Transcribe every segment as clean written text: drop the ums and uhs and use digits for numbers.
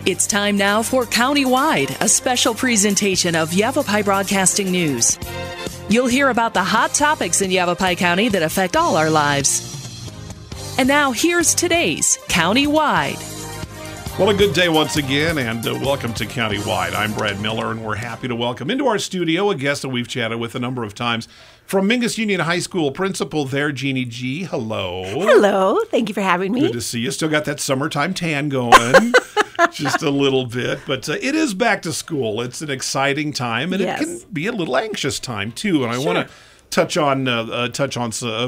It's time now for Countywide, a special presentation of Yavapai Broadcasting News. You'll hear about the hot topics in Yavapai County that affect all our lives. And now here's today's Countywide. Well, a good day once again, and welcome to Countywide. I'm Brad Miller, and we're happy to welcome into our studio a guest that we've chatted with a number of times from Mingus Union High School, principal there, Genie G. Hello. Hello. Thank you for having me. Good to see you. Still got that summertime tan going. Just a little bit, but it is back to school. It's an exciting time, and Yes. it can be a little anxious time, too. And I want to touch on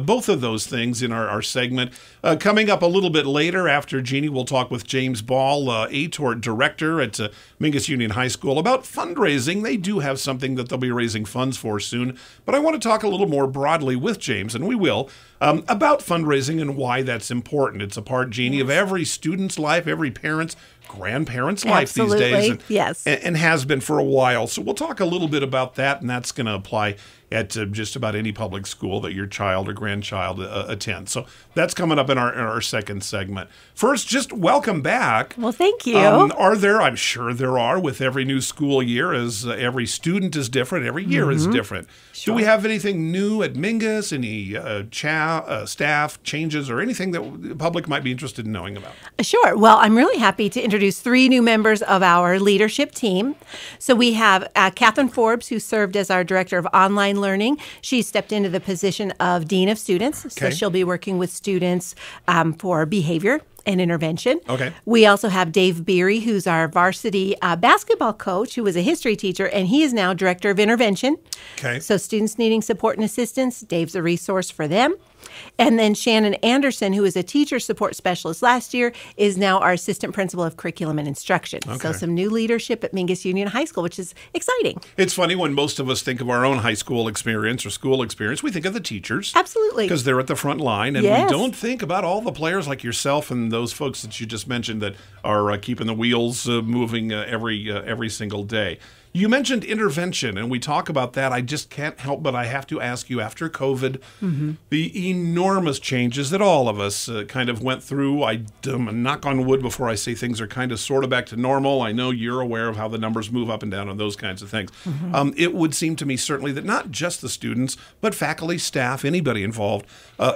both of those things in our segment. Coming up a little bit later after Genie, we'll talk with James Ball, ATOR director at Mingus Union High School, about fundraising. They do have something that they'll be raising funds for soon. But I want to talk a little more broadly with James, and we will, about fundraising and why that's important. It's a part, Genie, of every student's life, every parent's, grandparents' life these days, and has been for a while. So we'll talk a little bit about that, and that's going to apply at just about any public school that your child or grandchild attends. So that's coming up in our second segment. First, just welcome back. Well, thank you. Are there, I'm sure there are, with every new school year, as every student is different, every year is different. Sure. Do we have anything new at Mingus, any staff changes or anything that the public might be interested in knowing about? Sure. Well, I'm really happy to introduce 3 new members of our leadership team. So we have Catherine Forbes, who served as our director of online learning. She stepped into the position of dean of students. So she'll be working with students for behavior and intervention. Okay. We also have Dave Beery, who's our varsity basketball coach, who was a history teacher, and he is now director of intervention. Okay. So students needing support and assistance, Dave's a resource for them. And then Shannon Anderson, who was a teacher support specialist last year, is now our assistant principal of curriculum and instruction. Okay. So some new leadership at Mingus Union High School, which is exciting. It's funny when most of us think of our own high school experience or school experience, we think of the teachers. Absolutely. Because they're at the front line, and Yes. we don't think about all the players like yourself and those folks that you just mentioned that are keeping the wheels moving every single day. You mentioned intervention, and we talk about that. I just can't help but I have to ask you, after COVID, the enormous changes that all of us kind of went through. I knock on wood before I say things are kind of sort of back to normal. I know you're aware of how the numbers move up and down and those kinds of things. It would seem to me certainly that not just the students, but faculty, staff, anybody involved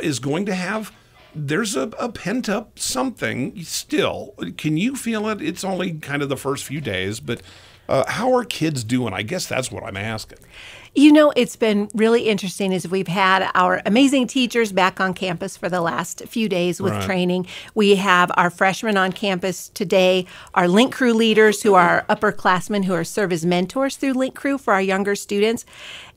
is going to have there's a pent-up something still. Can you feel it? It's only kind of the first few days, but how are kids doing? I guess that's what I'm asking. You know, it's been really interesting as we've had our amazing teachers back on campus for the last few days with training. We have our freshmen on campus today, our Link Crew leaders who are upperclassmen who are serve as mentors through Link Crew for our younger students.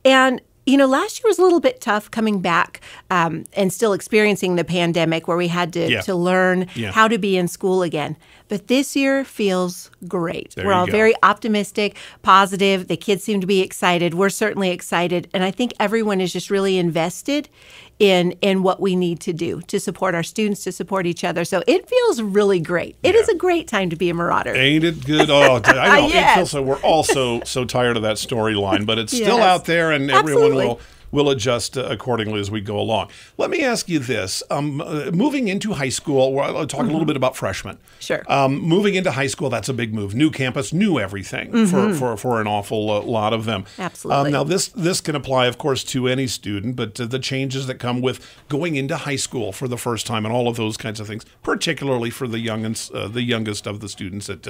And you know, last year was a little bit tough coming back and still experiencing the pandemic where we had to learn how to be in school again. But this year feels great. We're all very optimistic, positive. The kids seem to be excited. We're certainly excited. And I think everyone is just really invested in what we need to do to support our students, to support each other. So it feels really great. It is a great time to be a Marauder. Ain't it good? Oh, I know. It feels so. We're all so tired of that storyline, but it's still out there, and everyone will adjust accordingly as we go along. Let me ask you this. Moving into high school, I'll talk a little bit about freshmen. Sure. Moving into high school, that's a big move. New campus, new everything for an awful lot of them. Absolutely. Now, this can apply, of course, to any student, but the changes that come with going into high school for the first time and all of those kinds of things, particularly for the youngest of the students at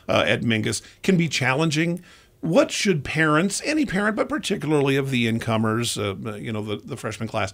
Mingus, can be challenging. What should parents, any parent, but particularly of the incomers, the freshman class,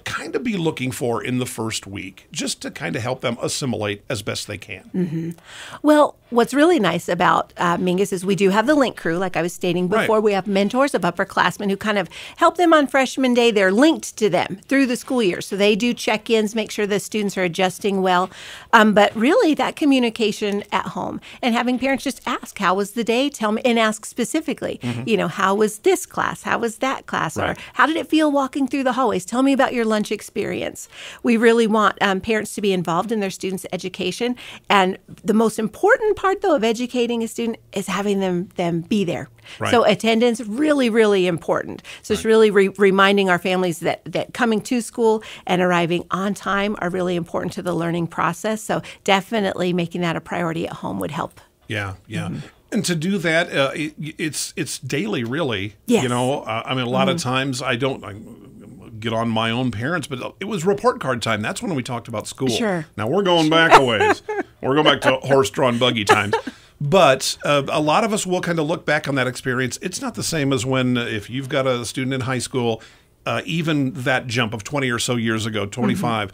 kind of be looking for in the first week, just to kind of help them assimilate as best they can? Well, what's really nice about Mingus is we do have the Link Crew, like I was stating before. We have mentors of upperclassmen who kind of help them on freshman day. They're linked to them through the school year. So they do check-ins, make sure the students are adjusting well. But really, that communication at home and having parents just ask, how was the day? Tell me, and ask specifically, how was this class? How was that class? Or how did it feel walking through the hallways? Tell me about your lunch experience. We really want parents to be involved in their students' education. And the most important part, though, of educating a student is having them be there. So attendance, really, really important. So it's really reminding our families that coming to school and arriving on time are really important to the learning process. So definitely making that a priority at home would help Yeah, yeah. And to do that, it's daily, really. Yes. You know, I mean, a lot of times I get on my own parents, but it was report card time. That's when we talked about school. Sure. Now we're going back a ways. We're going back to horse-drawn buggy times. But a lot of us will kind of look back on that experience. It's not the same as when if you've got a student in high school, even that jump of 20 or so years ago, 25,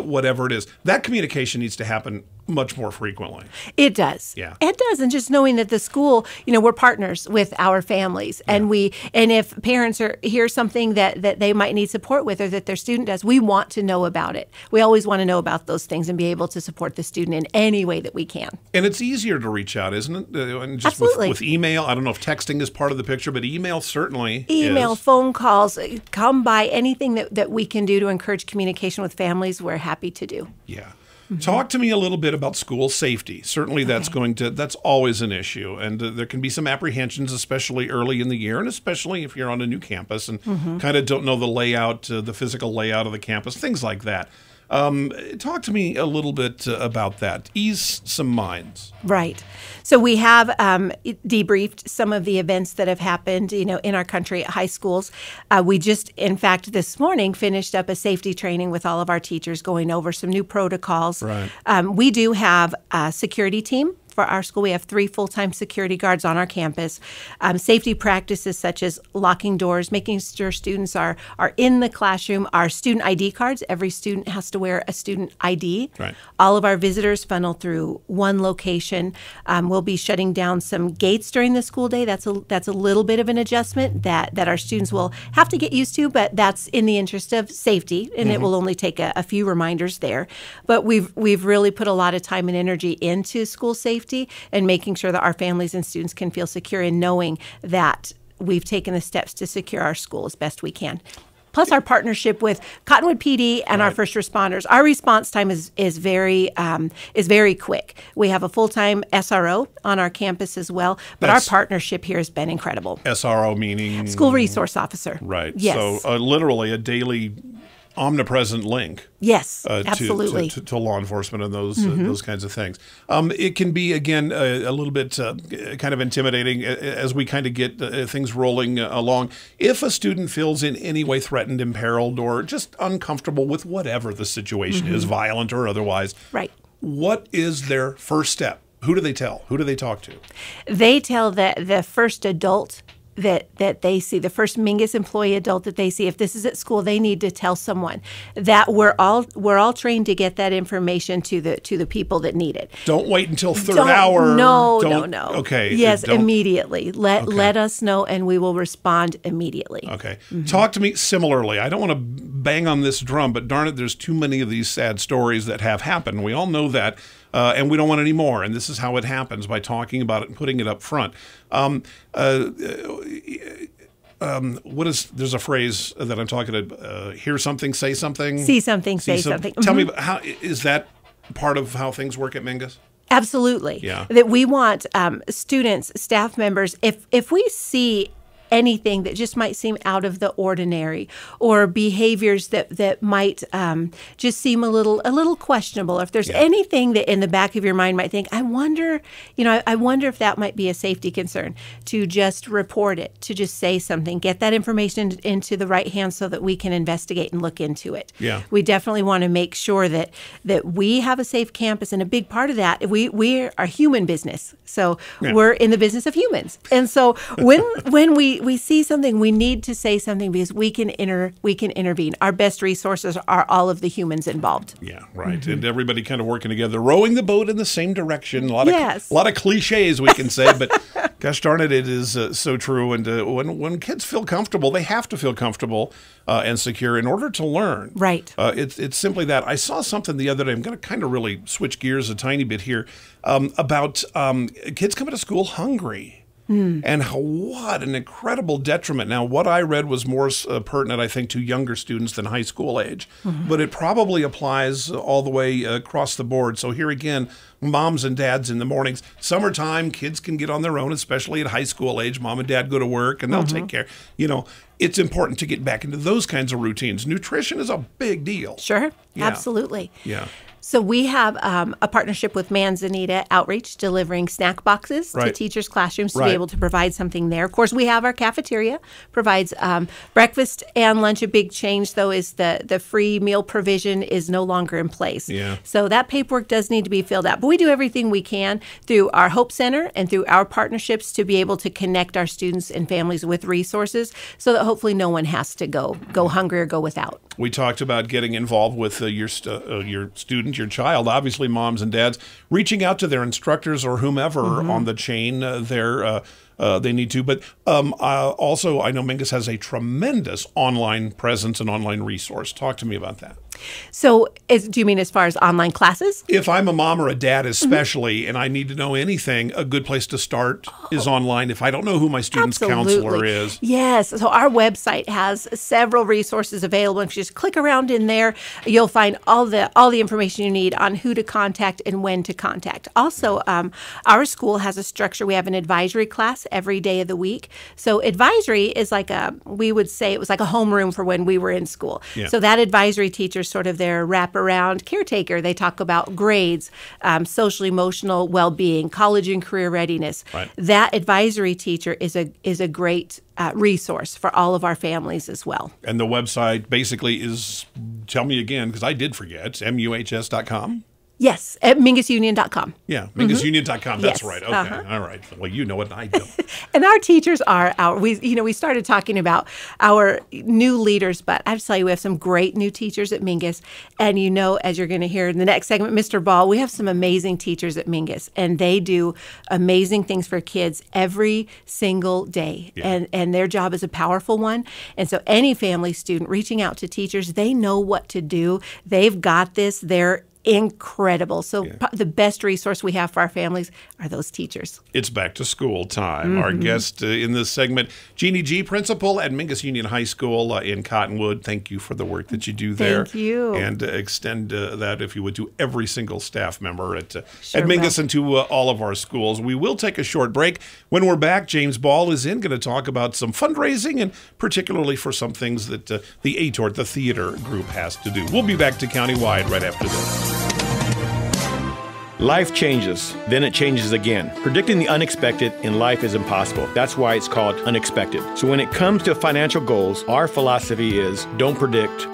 whatever it is, that communication needs to happen much more frequently. It does. Yeah. It does. And just knowing that the school, we're partners with our families, and if parents hear something that they might need support with or that their student does, we want to know about it. We always want to know about those things and be able to support the student in any way that we can. And it's easier to reach out, isn't it? And just Absolutely. With email, I don't know if texting is part of the picture, but email certainly Email, is. phone calls, come by, anything that we can do to encourage communication with families, we're happy to do. Yeah. Talk to me a little bit about school safety. Certainly that's always an issue. And there can be some apprehensions, especially early in the year, and especially if you're on a new campus and kind of don't know the layout, the physical layout of the campus, things like that. Talk to me a little bit about that. Ease some minds. Right. So we have debriefed some of the events that have happened, in our country at high schools. We just, in fact, this morning finished up a safety training with all of our teachers, going over some new protocols. Right. We do have a security team. For our school, we have 3 full-time security guards on our campus. Safety practices such as locking doors, making sure students are in the classroom. Our student ID cards, every student has to wear a student ID. Right. All of our visitors funnel through one location. We'll be shutting down some gates during the school day. That's a little bit of an adjustment that our students will have to get used to, but that's in the interest of safety, and it will only take a few reminders there. But we've really put a lot of time and energy into school safety and making sure that our families and students can feel secure in knowing that we've taken the steps to secure our school as best we can. Plus our partnership with Cottonwood PD and our first responders. Our response time is very quick. We have a full-time SRO on our campus as well, but our partnership here has been incredible. SRO meaning? School Resource Officer. Right. Yes. So literally a daily omnipresent link. Yes, absolutely. To law enforcement and those kinds of things. It can be, again, a little bit kind of intimidating as we kind of get things rolling along. If a student feels in any way threatened, imperiled, or just uncomfortable with whatever the situation is, violent or otherwise, right. What is their first step? Who do they tell? Who do they talk to? They tell the first adult that they see, the first MUHS employee adult that they see. If this is at school, they need to tell someone. That we're all trained to get that information to the people that need it. Don't wait until third hour. No. Okay. Yes, immediately. Let us know, and we will respond immediately. Okay. Talk to me similarly. I don't want to bang on this drum, but darn it, there's too many of these sad stories that have happened. We all know that. And we don't want any more. And this is how it happens, by talking about it and putting it up front. There's a phrase that I'm talking to, hear something, say something. See something, say something. Tell me, how is that part of how things work at MUHS? Absolutely. Yeah. That we want students, staff members, if we see anything that just might seem out of the ordinary, or behaviors that might just seem a little questionable. If there's anything that in the back of your mind might think, I wonder if that might be a safety concern, to just report it, to just say something, get that information into the right hands so that we can investigate and look into it. Yeah. We definitely want to make sure that we have a safe campus, and a big part of that, we are human business. So we're in the business of humans. And so when we see something, we need to say something, because we can intervene. Our best resources are all of the humans involved. Yeah, right. And everybody kind of working together, rowing the boat in the same direction. A lot of cliches we can say, but gosh darn it, it is so true. And when kids feel comfortable, they have to feel comfortable and secure in order to learn. Right. It's simply that. I saw something the other day. I'm going to kind of really switch gears a tiny bit here about kids coming to school hungry. And what an incredible detriment. Now, what I read was more pertinent, I think, to younger students than high school age, but it probably applies all the way across the board. So here again, moms and dads in the mornings. Summertime, kids can get on their own, especially at high school age. Mom and dad go to work, and they'll take care. It's important to get back into those kinds of routines. Nutrition is a big deal. Sure, absolutely. Yeah. So we have a partnership with Manzanita Outreach, delivering snack boxes to teachers' classrooms to be able to provide something there. Of course, we have our cafeteria, provides breakfast and lunch. A big change, though, is the free meal provision is no longer in place. Yeah. So that paperwork does need to be filled out. But we do everything we can through our Hope Center and through our partnerships to be able to connect our students and families with resources so that hopefully no one has to go hungry or go without. We talked about getting involved with your student, your child, obviously moms and dads, reaching out to their instructors or whomever on the chain they need to. But also, I know Mingus has a tremendous online presence and online resource. Talk to me about that. So do you mean as far as online classes? If I'm a mom or a dad especially, and I need to know anything, a good place to start is online if I don't know who my student's counselor is. Yes. So our website has several resources available. If you just click around in there, you'll find all the information you need on who to contact and when to contact. Also, our school has a structure. We have an advisory class every day of the week. So advisory is we would say it was like a homeroom for when we were in school. Yeah. So that advisory teacher sort of their wraparound caretaker. They talk about grades, social emotional well-being, college and career readiness. Right. That advisory teacher is a great resource for all of our families as well. And the website basically is, tell me again, because I did forget, MUHS.com? Yes, at MingusUnion.com. Yeah, MingusUnion.com. That's right. Okay, all right. Well, you know it, and I don't. And our teachers are we started talking about our new leaders, but I have to tell you, we have some great new teachers at Mingus. And as you're going to hear in the next segment, Mr. Ball, we have some amazing teachers at Mingus, and they do amazing things for kids every single day. Yeah. And their job is a powerful one. And so any family student reaching out to teachers, they know what to do. They've got this. They're incredible. So the best resource we have for our families are those teachers. It's back to school time. Our guest in this segment, Genie G, principal at Mingus Union High School in Cottonwood. Thank you for the work that you do there. Thank you. And extend that, if you would, to every single staff member at Mingus and to all of our schools. We will take a short break. When we're back, James Ball is going to talk about some fundraising, and particularly for some things that the ATORT, the theater group, has to do. We'll be back to Countywide right after this. Life changes, then it changes again. Predicting the unexpected in life is impossible. That's why it's called unexpected. So when it comes to financial goals, our philosophy is don't predict,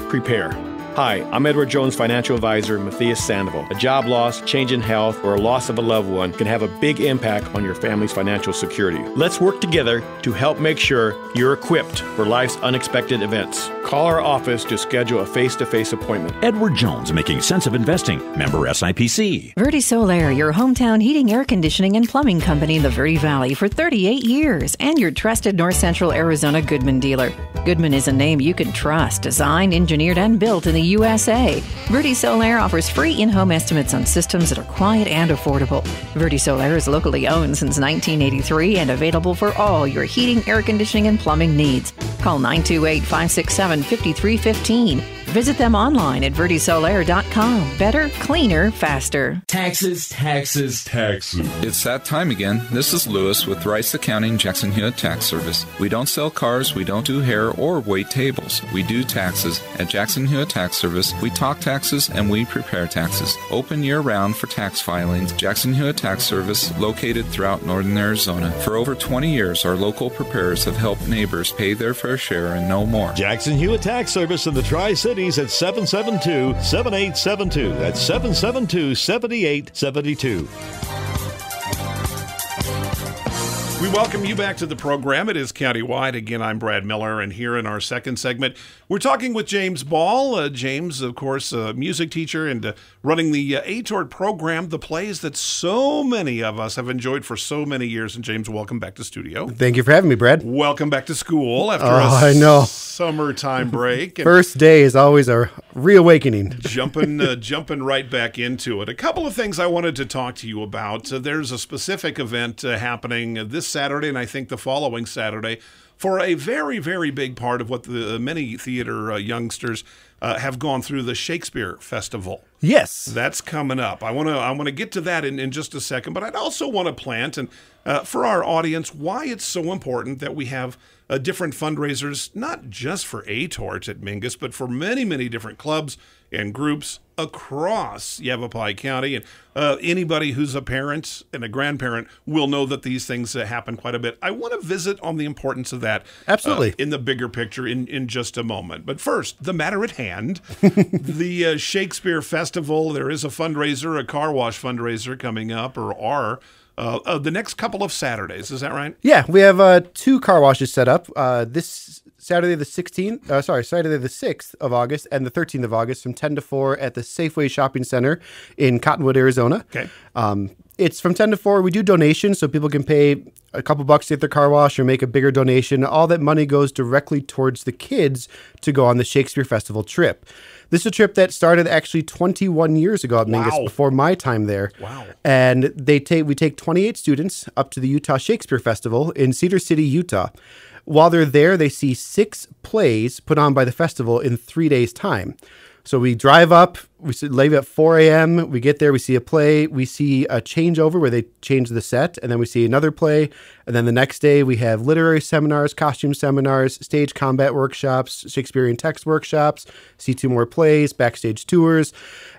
prepare. Hi, I'm Edward Jones financial advisor Matthias Sandoval. A job loss, change in health, or a loss of a loved one can have a big impact on your family's financial security. Let's work together to help make sure you're equipped for life's unexpected events. Call our office to schedule a face-to-face appointment. Edward Jones, making sense of investing. Member SIPC. Verde Solaire, your hometown heating, air conditioning, and plumbing company in the Verde Valley for 38 years, and your trusted North Central Arizona Goodman dealer. Goodman is a name you can trust, designed, engineered, and built in the USA. Verde Solaire offers free in-home estimates on systems that are quiet and affordable. Verde Solaire is locally owned since 1983 and available for all your heating, air conditioning, and plumbing needs. Call 928-567-5315. Visit them online at verdesolaire.com. Better, cleaner, faster. Taxes, taxes, taxes. It's that time again. This is Lewis with Rice Accounting Jackson Hewitt Tax Service. We don't sell cars, we don't do hair or wait tables. We do taxes. At Jackson Hewitt Tax Service, we talk taxes and we prepare taxes. Open year-round for tax filings. Jackson Hewitt Tax Service, located throughout northern Arizona. For over 20 years, our local preparers have helped neighbors pay their fair share and no more. Jackson Hewitt Tax Service in the Tri-Cities at 772-7872. That's 772-7872. We welcome you back to the program. It is Countywide. Again, I'm Brad Miller, and here in our second segment, we're talking with James Ball. James, of course, a music teacher and running the ATORT program, the plays that so many of us have enjoyed for so many years. And James, welcome back to studio. Thank you for having me, Brad. Welcome back to school after I know. Summertime break. First day is always a reawakening. Jumping right back into it. A couple of things I wanted to talk to you about. There's a specific event happening this Saturday, and I think the following Saturday, for a very, very big part of what the many theater youngsters have gone through the Shakespeare Festival. Yes. That's coming up. I want to get to that in just a second, but I'd also want to plant, and for our audience, why it's so important that we have different fundraisers, not just for A-Torch at Mingus, but for many, many different clubs and groups across Yavapai County. And anybody who's a parent and a grandparent will know that these things happen quite a bit. I want to visit on the importance of that. Absolutely. In the bigger picture in just a moment. But first, the matter at hand, the Shakespeare Festival. There is a fundraiser, a car wash fundraiser coming up, or are the next couple of Saturdays. Is that right? Yeah, we have 2 car washes set up this Saturday the 6th of August and the 13th of August from 10 to 4 at the Safeway Shopping Center in Cottonwood, Arizona. Okay. It's from 10 to 4. We do donations, so people can pay a couple bucks to get their car wash or make a bigger donation. All that money goes directly towards the kids to go on the Shakespeare Festival trip. This is a trip that started actually 21 years ago at Mingus, before my time there. Wow. And we take 28 students up to the Utah Shakespeare Festival in Cedar City, Utah. While they're there, they see 6 plays put on by the festival in 3 days' time. So we drive up, we leave at 4 a.m., we get there, we see a play, we see a changeover where they change the set, and then we see another play, and then the next day we have literary seminars, costume seminars, stage combat workshops, Shakespearean text workshops, see 2 more plays, backstage tours,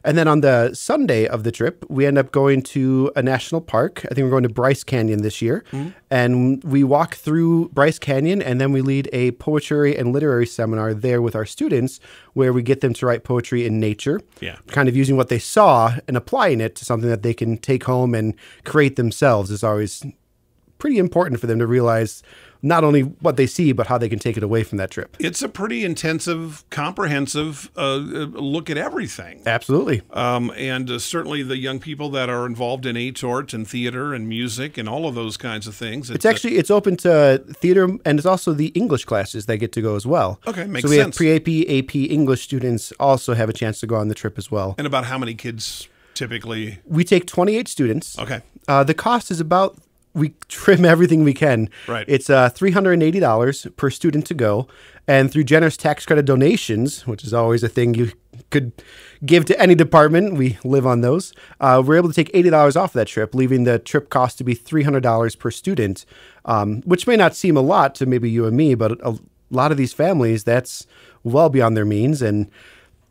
and then on the Sunday of the trip, we end up going to a national park. I think we're going to Bryce Canyon this year, and we walk through Bryce Canyon, and then we lead a poetry and literary seminar there with our students, where we get them to write poetry in nature. Yeah. Kind of using what they saw and applying it to something that they can take home and create themselves is always pretty important for them to realize not only what they see, but how they can take it away from that trip. It's a pretty intensive, comprehensive look at everything. Absolutely. And certainly the young people that are involved in A-Torch and theater and music and all of those kinds of things. It's open to theater, and it's also the English classes that get to go as well. Okay, makes sense. So we have pre-AP, AP English students also have a chance to go on the trip as well. And about how many kids typically? We take 28 students. Okay. The cost is about... We trim everything we can. Right. It's $380 per student to go. And through generous tax credit donations, which is always a thing you could give to any department, we live on those, we're able to take $80 off that trip, leaving the trip cost to be $300 per student, which may not seem a lot to maybe you and me, but a lot of these families, that's well beyond their means. And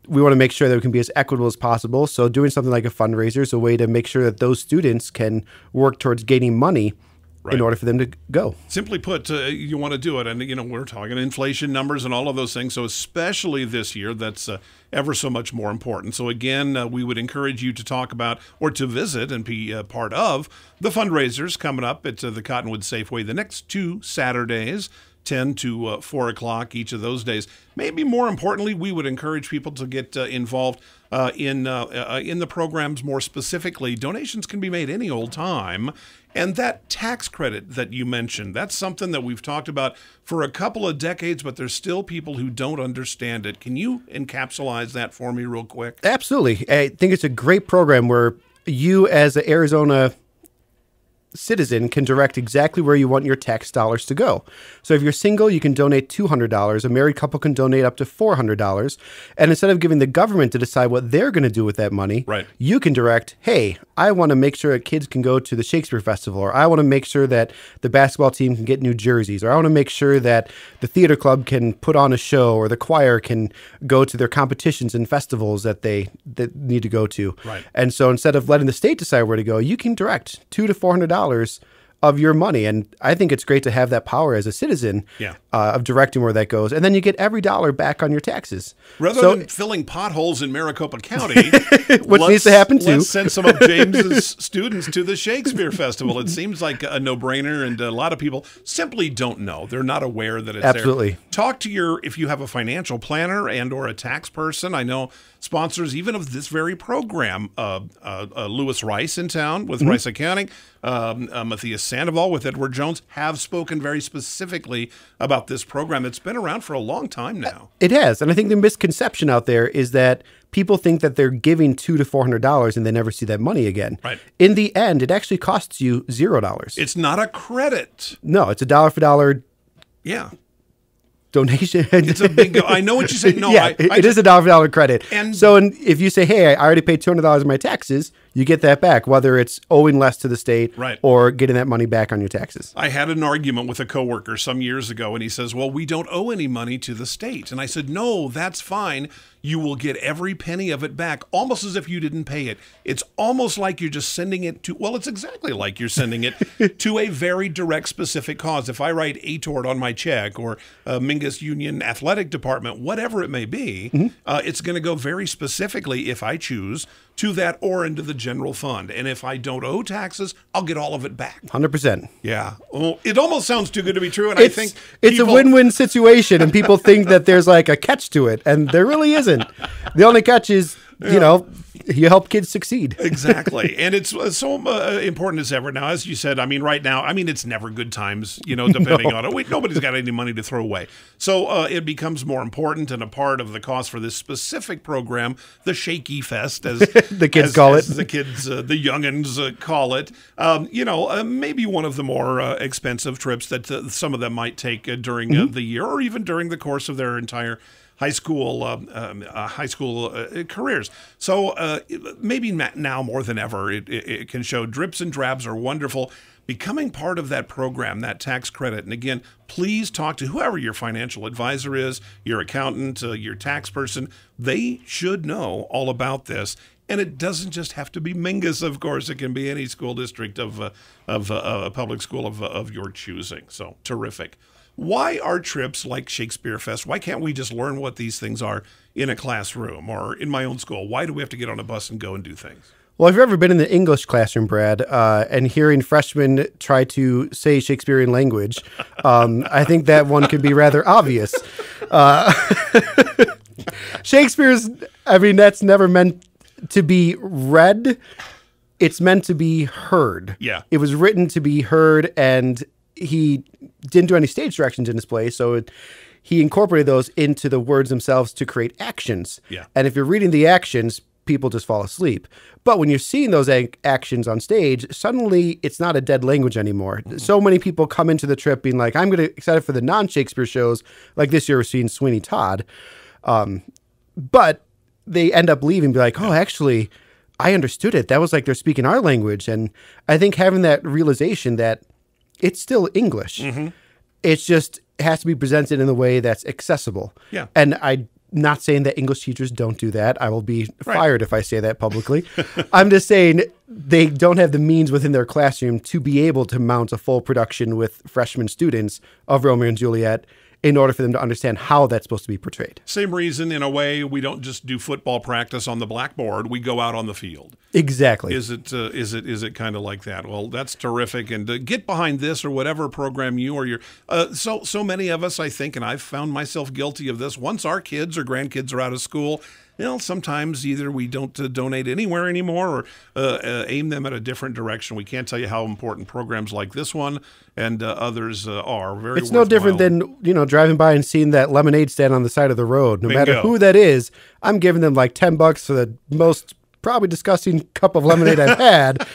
we want to make sure that we can be as equitable as possible. So doing something like a fundraiser is a way to make sure that those students can work towards gaining money in order for them to go. Simply put, you want to do it. And, we're talking inflation numbers and all of those things. So especially this year, that's ever so much more important. So again, we would encourage you to talk about or to visit and be part of the fundraisers coming up at the Cottonwood Safeway the next 2 Saturdays. 10 to 4 o'clock each of those days. Maybe more importantly, we would encourage people to get involved in the programs more specifically. Donations can be made any old time. And that tax credit that you mentioned, that's something that we've talked about for a couple of decades, but there's still people who don't understand it. Can you encapsulate that for me real quick? Absolutely. I think it's a great program where you as an Arizona citizen can direct exactly where you want your tax dollars to go. So if you're single, you can donate $200. A married couple can donate up to $400. And instead of giving the government to decide what they're going to do with that money, you can direct, hey, I want to make sure that kids can go to the Shakespeare Festival, or I want to make sure that the basketball team can get new jerseys, or I want to make sure that the theater club can put on a show, or the choir can go to their competitions and festivals that they need to go to. And so instead of letting the state decide where to go, you can direct $200 to $400 of your money. And I think it's great to have that power as a citizen of directing where that goes. And then you get every dollar back on your taxes. Rather than filling potholes in Maricopa County, which needs to happen too. Let's send some of James's students to the Shakespeare Festival. It seems like a no-brainer, and a lot of people simply don't know. They're not aware that it's there. Talk to if you have a financial planner and or a tax person. I know sponsors even of this very program, Lewis Rice in town with Rice Accounting, Matthias Sandoval with Edward Jones, have spoken very specifically about this program that's been around for a long time now. It has. And I think the misconception out there is that people think that they're giving $200 to $400 and they never see that money again. In the end, it actually costs you $0. It's not a credit. No, it's a dollar for dollar donation. It's a big. I know what you say. No, yeah, it is a $1 credit. And so if you say, hey, I already paid $200 in my taxes, you get that back, whether it's owing less to the state or getting that money back on your taxes. I had an argument with a coworker some years ago, and he says, well, we don't owe any money to the state. And I said, no, that's fine. You will get every penny of it back, almost as if you didn't pay it. It's almost like you're just sending it to, well, it's exactly like you're sending it to a very direct, specific cause. If I write ATORT on my check or Mingus Union Athletic Department, whatever it may be, it's going to go very specifically, if I choose, to that or into the general fund. And if I don't owe taxes, I'll get all of it back. 100%. Yeah. Well, it almost sounds too good to be true. And I think it's a win-win situation, and people think that there's like a catch to it, and there really isn't. The only catch is, you know, you help kids succeed. Exactly. And it's so important as ever. Now, as you said, I mean, right now, I mean, it's never good times, you know, depending on it. Nobody's got any money to throw away. So it becomes more important and a part of the cost for this specific program, the Shaky Fest, as the kids call it. As the kids, the youngins call it. You know, maybe one of the more expensive trips that some of them might take during the year or even during the course of their entire high school careers. So maybe now more than ever, it can show drips and drabs are wonderful. Becoming part of that program, that tax credit. And again, please talk to whoever your financial advisor is, your accountant, your tax person. They should know all about this. And it doesn't just have to be Mingus, of course. It can be any school district of a public school of your choosing. So terrific. Why are trips like Shakespeare Fest? Why can't we just learn what these things are in a classroom or in my own school? Why do we have to get on a bus and go and do things? Well, if you've ever been in the English classroom, Brad, and hearing freshmen try to say Shakespearean language, I think that one can be rather obvious. Shakespeare's, I mean, that's never meant to be read. It's meant to be heard. Yeah. It was written to be heard, and he didn't do any stage directions in his play, so he incorporated those into the words themselves to create actions. Yeah. And if you're reading the actions, people just fall asleep. But when you're seeing those actions on stage, suddenly it's not a dead language anymore. So many people come into the trip being like, I'm excited for the non-Shakespeare shows. Like this year we're seeing Sweeney Todd. But they end up leaving and be like, oh, actually, I understood it. That was like they're speaking our language. And I think having that realization that it's still English. It's just has to be presented in a way that's accessible. Yeah. And I'm not saying that English teachers don't do that. I will be fired if I say that publicly. I'm just saying they don't have the means within their classroom to be able to mount a full production with freshman students of Romeo and Juliet in order for them to understand how that's supposed to be portrayed. Same reason, in a way, we don't just do football practice on the blackboard. We go out on the field. Exactly. Is it kind of like that? Well, that's terrific. And get behind this or whatever program you or your so many of us, I think, and I've found myself guilty of this. Once our kids or grandkids are out of school, you know, sometimes either we don't donate anywhere anymore or aim them at a different direction. We can't tell you how important programs like this one and others are. Very. It's no different than, you know, driving by and seeing that lemonade stand on the side of the road. No matter who that is, I'm giving them like $10 for the most probably disgusting cup of lemonade I've had.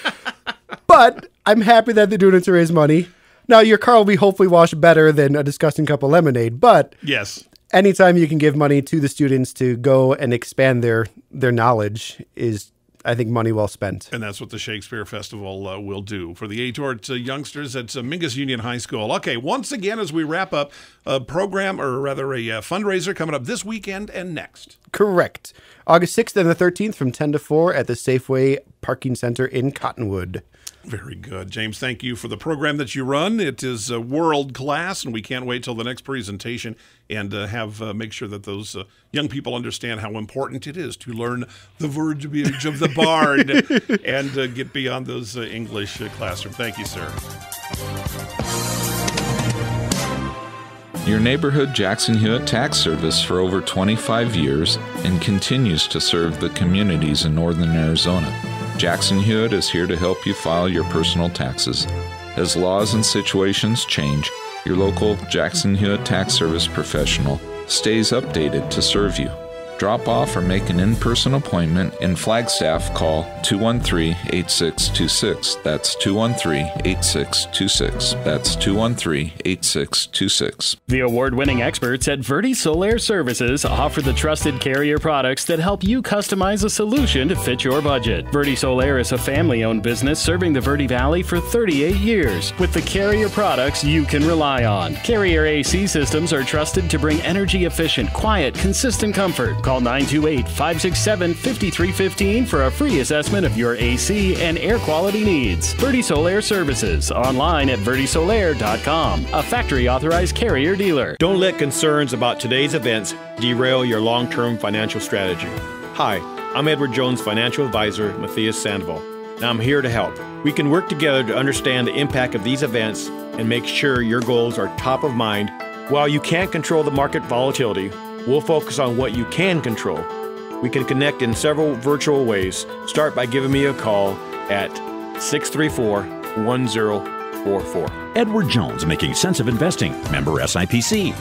But I'm happy that they're doing it to raise money. Now, your car will be hopefully washed better than a disgusting cup of lemonade, but yes. Anytime you can give money to the students to go and expand their knowledge is, I think, money well spent. And that's what the Shakespeare Festival will do for the ATORT youngsters at Mingus Union High School. Okay, once again, as we wrap up, a program, or rather a fundraiser coming up this weekend and next. Correct. August 6th and the 13th from 10 to 4 at the Safeway Parking Center in Cottonwood. Very good. James, thank you for the program that you run. It is world class, and we can't wait till the next presentation and make sure that those young people understand how important it is to learn the verbiage of the bard and get beyond those English classroom. Thank you, sir. Your neighborhood Jackson Hewitt Tax Service for over 25 years and continues to serve the communities in northern Arizona. Jackson Hewitt is here to help you file your personal taxes. As laws and situations change, your local Jackson Hewitt Tax Service professional stays updated to serve you. Drop off or make an in-person appointment. In Flagstaff, call 213-8626. That's 213-8626. That's 213-8626. The award-winning experts at Verde Solar Services offer the trusted Carrier products that help you customize a solution to fit your budget. Verde Solar is a family-owned business serving the Verde Valley for 38 years with the Carrier products you can rely on. Carrier AC systems are trusted to bring energy-efficient, quiet, consistent comfort. Call 928-567-5315 for a free assessment of your AC and air quality needs. Verde Solar Services, online at verdesolar.com, a factory-authorized Carrier dealer. Don't let concerns about today's events derail your long-term financial strategy. Hi, I'm Edward Jones financial advisor, Matthias Sandoval, and I'm here to help. We can work together to understand the impact of these events and make sure your goals are top of mind. While you can't control the market volatility, we'll focus on what you can control. We can connect in several virtual ways. Start by giving me a call at 634-1044. Edward Jones, making sense of investing. Member SIPC.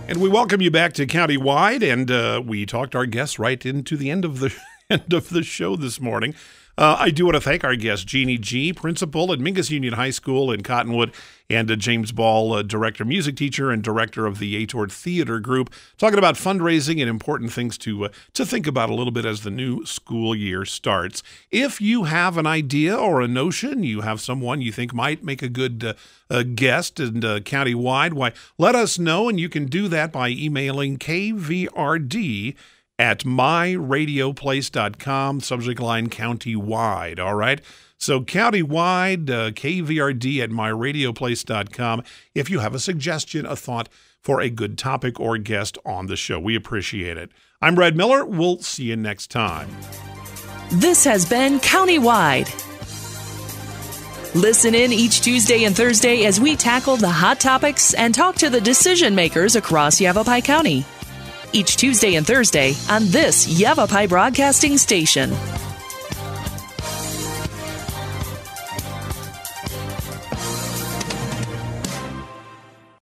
And we welcome you back to Countywide, and we talked our guests right into the end of the show this morning. I do want to thank our guest, Genie G., principal at Mingus Union High School in Cottonwood, and James Ball, director, music teacher, and director of the Atord Theater Group, talking about fundraising and important things to think about a little bit as the new school year starts. If you have an idea or a notion, you have someone you think might make a good guest and Countywide, why, let us know, and you can do that by emailing KVRD at myradioplace.com, subject line Countywide, all right? So Countywide, KVRD at myradioplace.com, if you have a suggestion, a thought for a good topic or guest on the show. We appreciate it. I'm Red Miller. We'll see you next time. This has been Countywide. Listen in each Tuesday and Thursday as we tackle the hot topics and talk to the decision makers across Yavapai County. Each Tuesday and Thursday on this Yavapai Broadcasting Station.